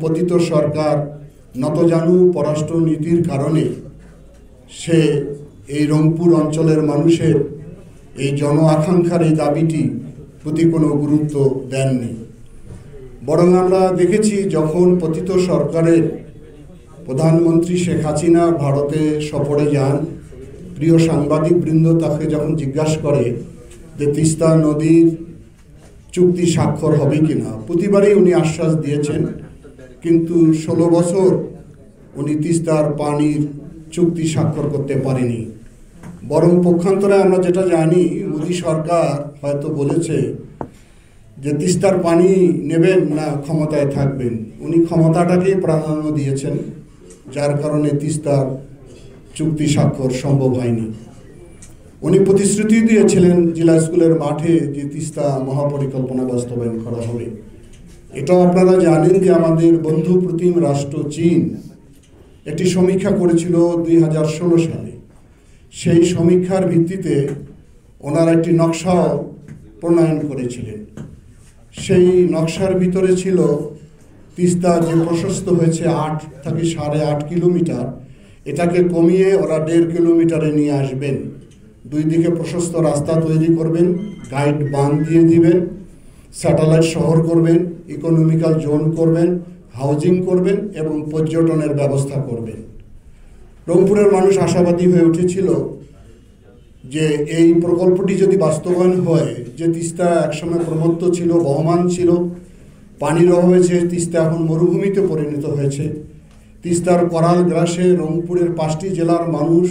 পতিত সরকার নতজানু পররাষ্ট্র নীতির কারণে সে এই রংপুর অঞ্চলের মানুষের এই জন আকাঙ্ক্ষার এই দাবিটি প্রতি কোনো গুরুত্ব দেননি। বরং আমরা দেখেছি যখন পতিত সরকারের প্রধানমন্ত্রী শেখ হাসিনা ভারতে সফরে যান, প্রিয় সাংবাদিক বৃন্দ তাকে যখন জিজ্ঞাসা করে যে তিস্তা নদীর চুক্তি স্বাক্ষর হবে কিনা, প্রতিবারই উনি আশ্বাস দিয়েছেন, কিন্তু 16 বছর উনি তিস্তার পানির চুক্তি স্বাক্ষর করতে পারেনি। বরং পক্ষান্তরে আমরা যেটা জানি, মোদী সরকার হয়তো বলেছে যে তিস্তার পানি নেবেন না ক্ষমতায় থাকবেন। উনি ক্ষমতাটাকেই প্রাধান্য দিয়েছেন, যার কারণে তিস্তার চুক্তি স্বাক্ষর সম্ভব হয়নি। উনি প্রতিশ্রুতি দিয়েছিলেন জেলা স্কুলের মাঠে যে তিস্তা মহাপরিকল্পনা বাস্তবায়ন করা হবে। এটাও আপনারা জানেন যে আমাদের বন্ধু প্রতিম রাষ্ট্র চীন একটি সমীক্ষা করেছিল 2016 সালে। সেই সমীক্ষার ভিত্তিতে ওনারা একটি নকশাও প্রণয়ন করেছিলেন। সেই নকশার ভিতরে ছিল তিস্তা যে প্রশস্ত হয়েছে 8 থেকে 8.5 কিলোমিটার, এটাকে কমিয়ে ওরা 1.5 কিলোমিটারে নিয়ে আসবেন। 2 দিকে প্রশস্ত রাস্তা তৈরি করবেন, গাইড বাঁধ দিয়ে দিবেন, স্যাটেলাইট শহর করবেন, ইকোনমিক্যাল জোন করবেন, হাউজিং করবেন এবং পর্যটনের ব্যবস্থা করবেন। রংপুরের মানুষ আশাবাদী হয়ে উঠেছিল যে এই প্রকল্পটি যদি বাস্তবায়ন হয়, যে তিস্তা একসময় প্রমত্ত ছিল, বহমান ছিল, পানির অভাবে তিস্তা এখন মরুভূমিতে পরিণত হয়েছে। তিস্তার করাল গ্রাসে রংপুরের 5টি জেলার মানুষ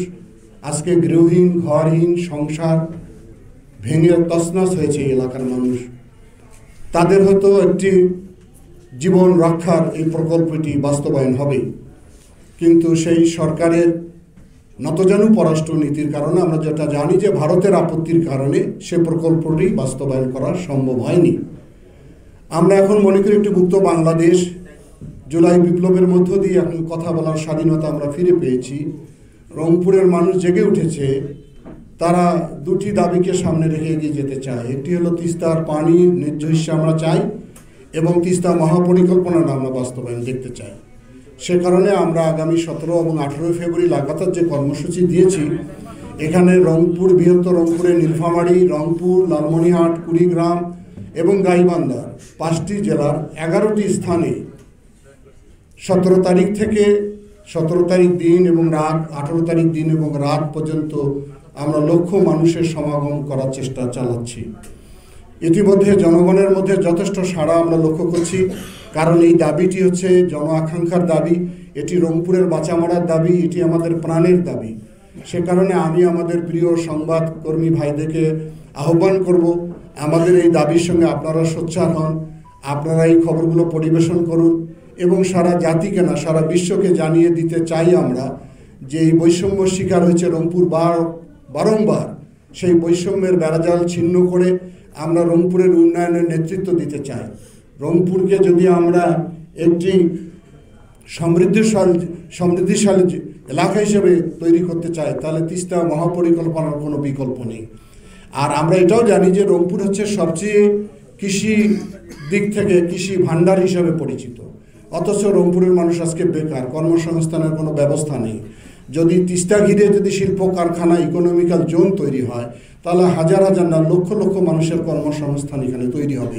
আজকে গৃহহীন, ঘরহীন, সংসার ভেঙে তছনছ হয়েছে। এলাকার মানুষ তাদের হয়তো একটি জীবন রক্ষার এই প্রকল্পটি বাস্তবায়ন হবে, কিন্তু সেই সরকারের নতজানু পররাষ্ট্র নীতির কারণে আমরা যেটা জানি যে ভারতের আপত্তির কারণে সে প্রকল্পটি বাস্তবায়ন করা সম্ভব হয়নি। আমরা এখন মনে করি একটি মুক্ত বাংলাদেশ, জুলাই বিপ্লবের মধ্য দিয়ে এখন কথা বলার স্বাধীনতা আমরা ফিরে পেয়েছি। রংপুরের মানুষ জেগে উঠেছে, তারা 2টি দাবিকে সামনে রেখে এগিয়ে যেতে চায়। একটি হলো তিস্তার পানির ন্যায্য হিস্সা আমরা চাই এবং তিস্তা মহাপরিকল্পনাটা আমরা বাস্তবায়ন দেখতে চাই। সে কারণে আমরা আগামী 17 এবং 18 ফেব্রুয়ারি লাগাতার যে কর্মসূচি দিয়েছি, এখানে রংপুর, বৃহত্তর রংপুরের নীলফামারী, রংপুর, লালমনিরহাট, কুড়িগ্রাম এবং গাইবান্ধা 5টি জেলার 11টি স্থানে 17 তারিখ থেকে 17 তারিখ দিন এবং রাত, 18 তারিখ দিন এবং রাত পর্যন্ত আমরা লক্ষ মানুষের সমাগম করার চেষ্টা চালাচ্ছি। ইতিমধ্যে জনগণের মধ্যে যথেষ্ট সাড়া আমরা লক্ষ্য করছি, কারণ এই দাবিটি হচ্ছে জন আকাঙ্ক্ষার দাবি, এটি রংপুরের বাঁচামরার দাবি, এটি আমাদের প্রাণের দাবি। সে কারণে আমি আমাদের প্রিয় সংবাদকর্মী ভাইদেরকে আহ্বান করব, আমাদের এই দাবির সঙ্গে আপনারা সোচ্চার হন, আপনারা এই খবরগুলো পরিবেশন করুন এবং সারা জাতিকে না সারা বিশ্বকে জানিয়ে দিতে চাই আমরা যে এই বৈষম্য শিকার হয়েছে রংপুর বারংবার। সেই বৈষম্যের বেড়াজাল ছিন্ন করে আমরা রংপুরের উন্নয়নের নেতৃত্ব দিতে চাই। রংপুরকে যদি আমরা একটি সমৃদ্ধিশালী এলাকা হিসেবে তৈরি করতে চাই, তাহলে তিস্তা মহাপরিকল্পনার কোনো বিকল্প নেই। আর আমরা এটাও জানি যে রংপুর হচ্ছে সবচেয়ে কৃষি দিক থেকে কৃষি ভাণ্ডার হিসাবে পরিচিত, অথচ রংপুরের মানুষ আজকে বেকার, কর্মসংস্থানের কোনো ব্যবস্থা নেই। যদি তিস্তা ঘিরে যদি শিল্প কারখানা, ইকোনমিক্যাল জোন তৈরি হয়, তাহলে হাজার হাজার না লক্ষ লক্ষ মানুষের কর্মসংস্থান এখানে তৈরি হবে।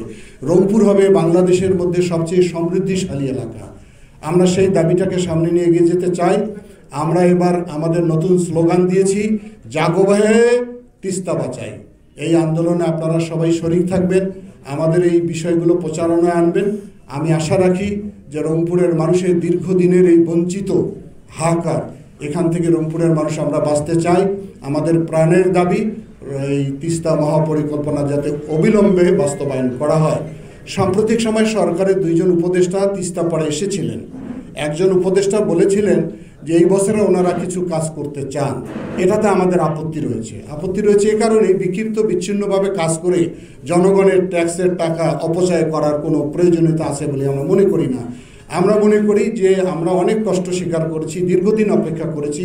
রংপুর হবে বাংলাদেশের মধ্যে সবচেয়ে সমৃদ্ধিশালী এলাকা। আমরা সেই দাবিটাকে সামনে নিয়ে এগিয়ে যেতে চাই। আমরা এবার আমাদের নতুন স্লোগান দিয়েছি, জাগো হে তিস্তা বাঁচাই। এই আন্দোলনে আপনারা সবাই শরিক থাকবেন, আমাদের এই বিষয়গুলো প্রচারণায় আনবেন। আমি আশা রাখি যে রংপুরের মানুষের দীর্ঘদিনের এই বঞ্চিত হাহাকার, এখান থেকে রংপুরের মানুষ আমরা বাঁচতে চাই। আমাদের প্রাণের দাবি এই তিস্তা মহাপরিকল্পনা যাতে অবিলম্বে বাস্তবায়ন করা হয়। সাম্প্রতিক সময় সরকারের 2 জন উপদেষ্টা তিস্তা পাড়ে এসেছিলেন। একজন উপদেষ্টা বলেছিলেন যে এই বছরে ওনারা কিছু কাজ করতে চান, এটাতে আমাদের আপত্তি রয়েছে। এ কারণে বিক্ষিপ্ত বিচ্ছিন্নভাবে কাজ করে জনগণের ট্যাক্সের টাকা অপচয় করার কোনো প্রয়োজনীয়তা আছে বলে আমরা মনে করি না। আমরা মনে করি যে আমরা অনেক কষ্ট স্বীকার করেছি, দীর্ঘদিন অপেক্ষা করেছি,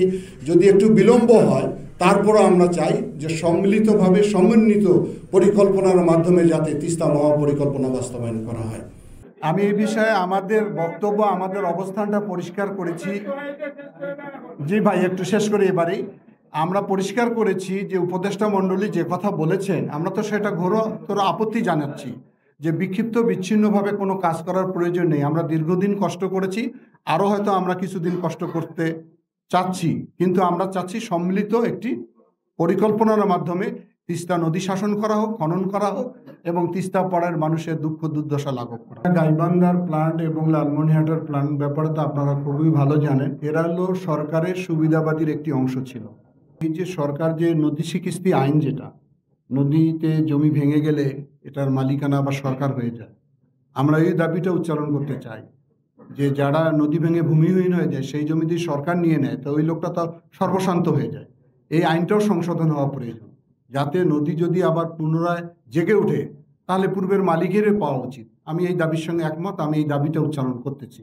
যদি একটু বিলম্ব হয় তারপরও আমরা চাই যে সম্মিলিতভাবে সমন্বিত পরিকল্পনার মাধ্যমে যাতে তিস্তা মহাপরিকল্পনা বাস্তবায়ন করা হয়। আমি এই বিষয়ে আমাদের বক্তব্য, আমাদের অবস্থানটা পরিষ্কার করেছি। জি ভাই, একটু শেষ করি এবারেই। আমরা পরিষ্কার করেছি যে উপদেষ্টা মণ্ডলী যে কথা বলেছেন, আমরা তো সেটা ঘোরতর আপত্তি জানাচ্ছি যে বিক্ষিপ্ত বিচ্ছিন্নভাবে কোনো কাজ করার প্রয়োজন নেই। আমরা দীর্ঘদিন কষ্ট করেছি, আরও হয়তো আমরা কিছুদিন কষ্ট করতে চাচ্ছি, কিন্তু আমরা চাচ্ছি সম্মিলিত একটি পরিকল্পনার মাধ্যমে তিস্তা নদী শাসন করা হোক, খনন করা হোক এবং তিস্তা পাড়ের মানুষের দুঃখ দুর্দশা লাঘব করা। গাইবান্ধার প্ল্যান্ট এবং লালমনিরহাটের প্ল্যান্ট ব্যাপারে তো আপনারা খুবই ভালো জানেন। এরা হলো সরকারের সুবিধাবাদীর একটি অংশ ছিল। এই যে সরকার যে নদী স্বীকৃতি আইন, যেটা নদীতে জমি ভেঙে গেলে এটার মালিকানা আবার সরকার হয়ে যায়, আমরা এই দাবিটা উচ্চারণ করতে চাই যে যারা নদী ভেঙে ভূমিহীন হয়ে যায় সেই জমি যদি সরকার নিয়ে নেয় তো ওই লোকটা তো সর্বশান্ত হয়ে যায়। এই আইনটাও সংশোধন হওয়া প্রয়োজন, যাতে নদী যদি আবার পুনরায় জেগে ওঠে তাহলে পূর্বের মালিকেরই পাওয়া উচিত। আমি এই দাবির সঙ্গে একমত, আমি এই দাবিটা উচ্চারণ করতেছি।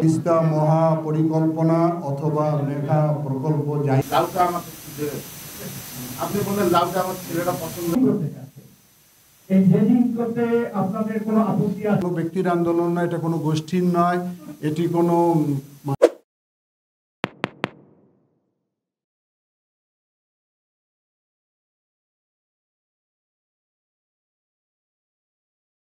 তিস্তা মহাপরিকল্পনা অথবা মেঘা প্রকল্প যাই, আপনি বলেন লাউটা আমার ছেলেরা পছন্দ করতে চাচ্ছে, এই জেডিং করতে আপনাদের কোনো আপত্তি আছে? ব্যক্তির আন্দোলন নয়, এটা কোনো গোষ্ঠীর নয়, এটি কোনো